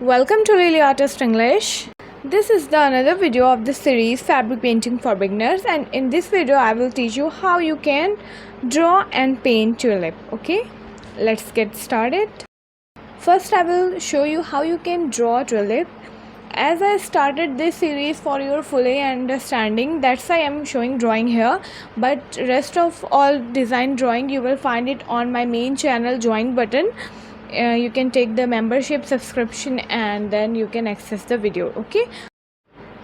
Welcome to Lily Artist English. This is the another video of the series Fabric Painting for Beginners, and in this video I will teach you how you can draw and paint tulip. Okay, let's get started. First I will show you how you can draw tulip. As I started this series for your fully understanding, that's why I am showing drawing here, but rest of all design drawing you will find it on my main channel join button. You can take the membership subscription and then you can access the video. Okay,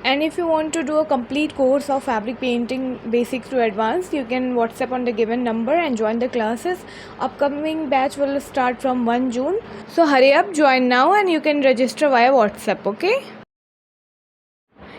and if you want to do a complete course of fabric painting basics to advanced, you can WhatsApp on the given number and join the classes. Upcoming batch will start from 1 June, so hurry up, join now, and you can register via WhatsApp. Okay,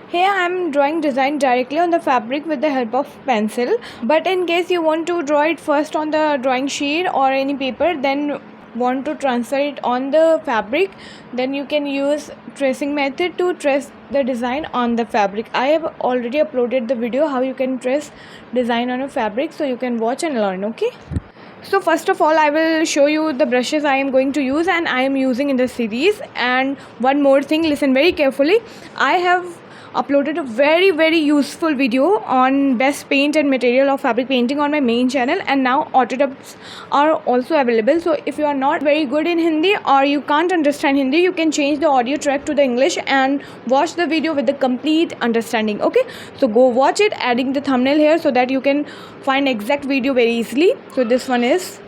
here I am drawing design directly on the fabric with the help of pencil, but in case you want to draw it first on the drawing sheet or any paper, then want to transfer it on the fabric, then you can use tracing method to trace the design on the fabric. I have already uploaded the video how you can trace design on a fabric, so you can watch and learn. Okay, so first of all I will show you the brushes I am going to use and I am using in the series. And one more thing, listen very carefully. I have uploaded a very useful video on best paint and material of fabric painting on my main channel, and now autodubs are also available. So if you are not very good in Hindi or you can't understand Hindi, you can change the audio track to the English and watch the video with the complete understanding. Okay, so go watch it, adding the thumbnail here so that you can find exact video very easily. So this one is.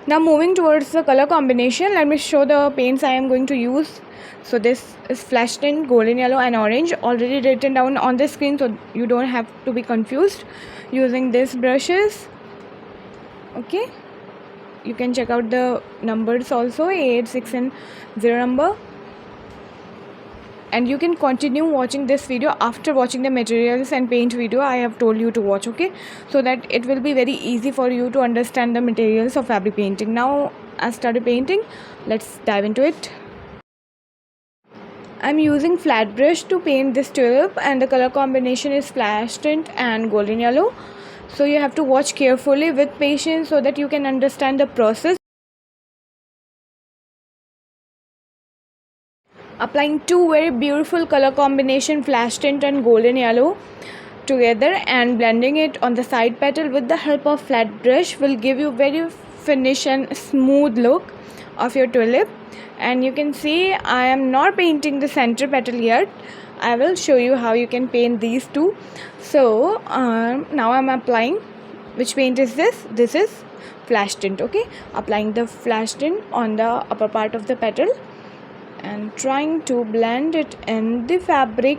Now moving towards the color combination, let me show the paints I am going to use. So this is flash tint, golden yellow and orange, already written down on the screen so you don't have to be confused using these brushes. Okay, you can check out the numbers also, 8, 6 and 0 number, and you can continue watching this video after watching the materials and paint video I have told you to watch. Okay, so that it will be very easy for you to understand the materials of fabric painting. Now I started painting, let's dive into it. I'm using flat brush to paint this tulip, and the color combination is flash tint and golden yellow. So you have to watch carefully with patience so that you can understand the process. Applying two very beautiful color combination, flash tint and golden yellow together, and blending it on the side petal with the help of flat brush will give you very finish and smooth look of your tulip. And you can see I am not painting the center petal yet. I will show you how you can paint these two. So now I'm applying, which paint is this? This is flash tint. Okay, applying the flash tint on the upper part of the petal and trying to blend it in the fabric.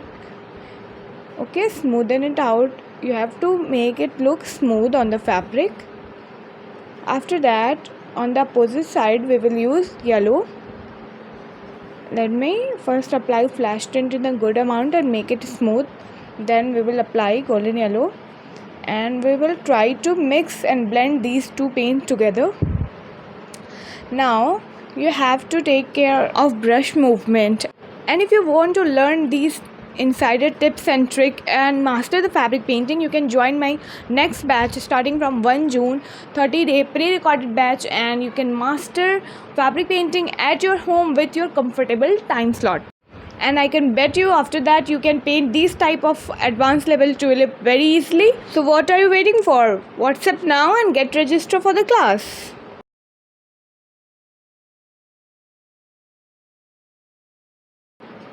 Okay, smoothen it out. You have to make it look smooth on the fabric. After that, on the opposite side we will use yellow. Let me first apply flash tint in a good amount and make it smooth. Then we will apply golden yellow and we will try to mix and blend these two paints together. Now you have to take care of brush movement, and if you want to learn these insider tips and trick and master the fabric painting, you can join my next batch starting from 1 June, 30-day pre-recorded batch, and you can master fabric painting at your home with your comfortable time slot. And I can bet you after that you can paint these type of advanced level tulip very easily. So what are you waiting for? WhatsApp now and get registered for the class.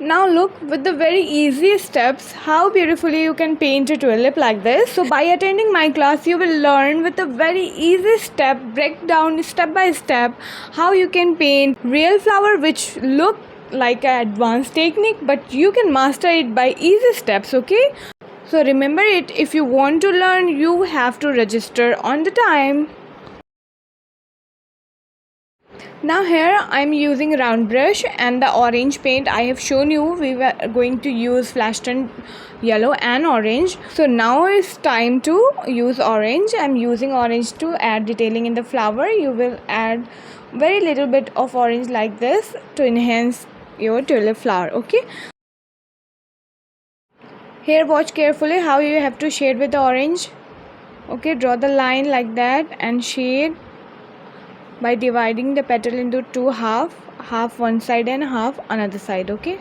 Now look, with the very easy steps, how beautifully you can paint a tulip like this. So by attending my class, you will learn with a very easy step, breakdown step by step, how you can paint real flower which look like an advanced technique, but you can master it by easy steps. Okay, so remember it, if you want to learn, you have to register on the time. Now here I am using round brush and the orange paint I have shown you. We were going to use flash tint yellow and orange. So now it's time to use orange. I am using orange to add detailing in the flower. You will add very little bit of orange like this to enhance your tulip flower. Okay, here watch carefully how you have to shade with the orange. Okay, draw the line like that and shade by dividing the petal into two half. half one side and half another side. Okay,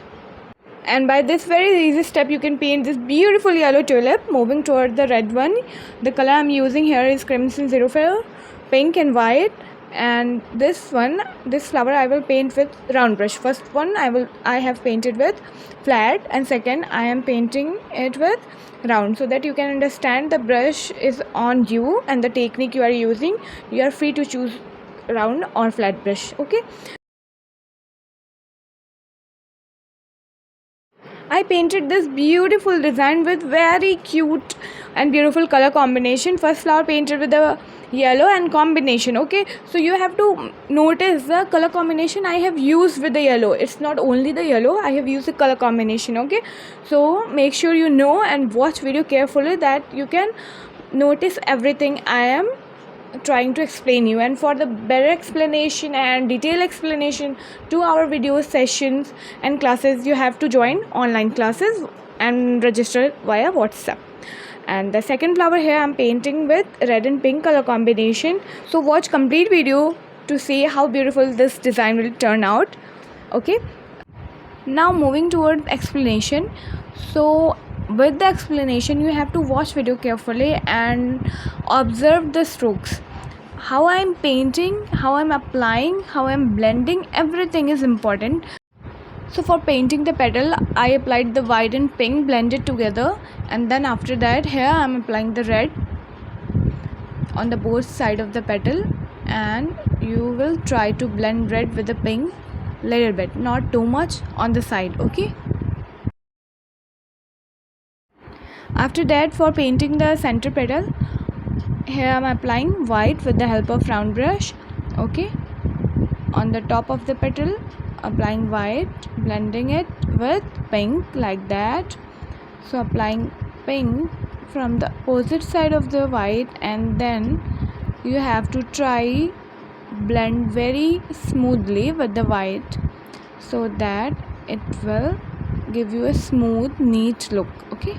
and by this very easy step you can paint this beautiful yellow tulip. Moving toward the red one, the color I'm using here is Crimson Zero Fair, pink and white. And this one, this flower I will paint with round brush. First one I have painted with flat, and second I am painting it with round, so that you can understand the brush is on you and the technique you are using. You are free to choose round or flat brush. Okay, I painted this beautiful design with very cute and beautiful color combination. First flower painted with the yellow and combination. Okay, so you have to notice the color combination I have used with the yellow. It's not only the yellow, I have used the color combination. Okay, so make sure you know and watch video carefully, that you can notice everything I am trying to explain you. And for the better explanation and detailed explanation to our video sessions and classes, you have to join online classes and register via WhatsApp. And the second flower here I'm painting with red and pink color combination, so watch complete video to see how beautiful this design will turn out. Okay, now moving toward explanation. So with the explanation you have to watch video carefully and observe the strokes, how I'm painting, how I'm applying, how I'm blending, everything is important. So for painting the petal, I applied the white and pink blended together, and then after that here I'm applying the red on the both side of the petal, and you will try to blend red with the pink little bit, not too much on the side. Okay, after that for painting the center petal, here I'm applying white with the help of round brush. Okay, on the top of the petal applying white, blending it with pink like that. So applying pink from the opposite side of the white, and then you have to try blend very smoothly with the white, so that it will give you a smooth neat look. Okay,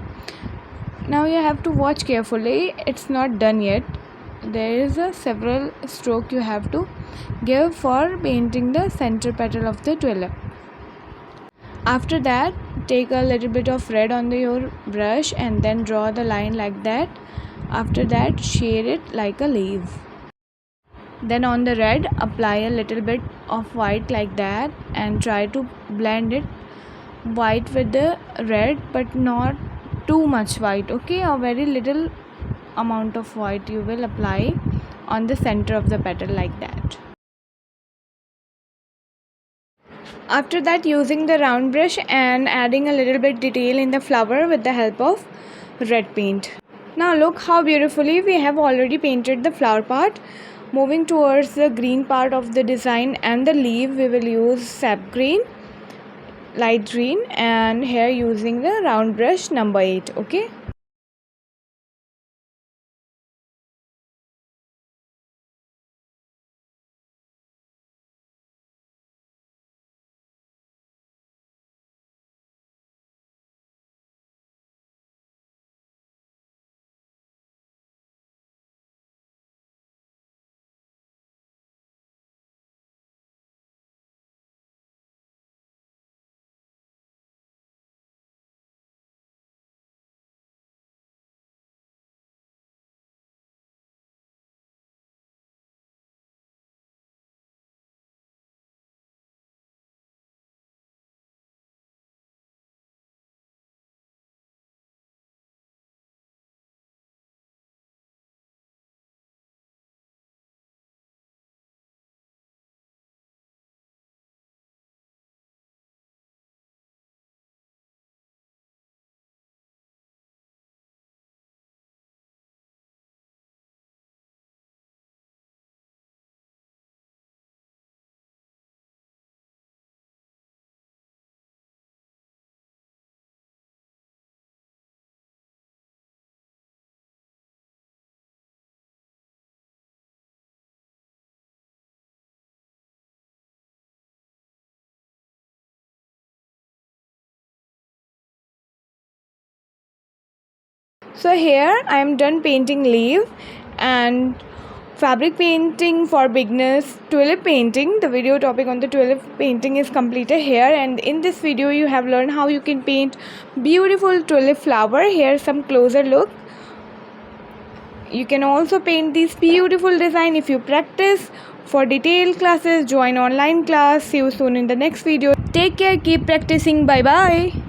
now you have to watch carefully, it's not done yet. There is a several stroke you have to give for painting the center petal of the tulip. After that, take a little bit of red on your brush and then draw the line like that. After that, shade it like a leaf. Then on the red, apply a little bit of white like that and try to blend it white with the red, but not too much white. Okay, a very little amount of white you will apply on the center of the petal like that. After that, using the round brush and adding a little bit detail in the flower with the help of red paint. Now look how beautifully we have already painted the flower part. Moving towards the green part of the design and the leaf, we will use sap green, light green, and here using the round brush number 8. Okay, so here I am done painting leaf, and fabric painting for beginners, tulip painting. The video topic on the tulip painting is completed here, and in this video you have learned how you can paint beautiful tulip flower. Here's some closer look. You can also paint this beautiful design if you practice. For detailed classes, join online class. See you soon in the next video. Take care, keep practicing. Bye bye.